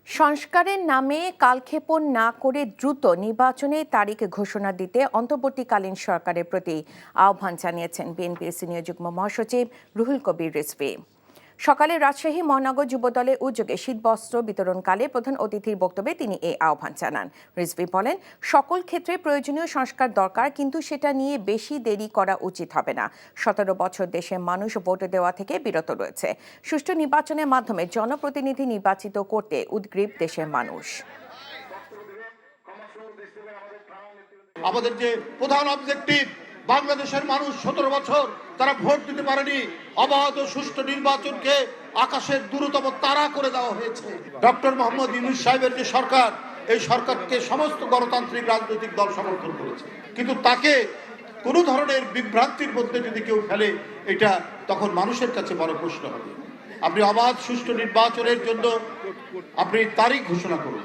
সংস্কারের নামে কালক্ষেপণ না করে দ্রুত নির্বাচনের তারিখ ঘোষণা দিতে অন্তর্বর্তীকালীন সরকারের প্রতি আহ্বান জানিয়েছেন বিএনপির সিনিয়র যুগ্ম মহাসচিব রুহুল কবির রিজভী। সকালে রাজশাহী মহানগর যুবদলের উদ্যোগে শীতবস্ত্র বিতরণকালে প্রধান অতিথির বক্তব্যে তিনি এই আহ্বান জানান। রিজভী বলেন, সকল ক্ষেত্রে প্রয়োজনীয় সংস্কার দরকার, কিন্তু সেটা নিয়ে বেশি দেরি করা উচিত হবে না। 17 বছর দেশের মানুষ ভোট দেওয়া থেকে বিরত রয়েছে। সুষ্ঠু নির্বাচনের মাধ্যমে জনপ্রতিনিধি নির্বাচিত করতে উদ্গ্রীব দেশের মানুষ। আমাদের যে প্রধান অবজেক্টিভ, বাংলাদেশের মানুষ 17 বছর তারা ভোট দিতে পারেনি, অবাধ ও সুষ্ঠু নির্বাচনকে আকাশের দূরতম তারা করে দেওয়া হয়েছে। ডক্টর মোহাম্মদ ইউনূস সাহেবের যে সরকার, এই সরকারকে সমস্ত গণতান্ত্রিক রাজনৈতিক দল সমর্থন করেছে, কিন্তু তাকে কোনো ধরনের বিভ্রান্তির মধ্যে যদি কেউ ফেলে, এটা তখন মানুষের কাছে বড় প্রশ্ন হবে। আপনি অবাধ সুষ্ঠু নির্বাচনের জন্য আপনি তারিখ ঘোষণা করুন।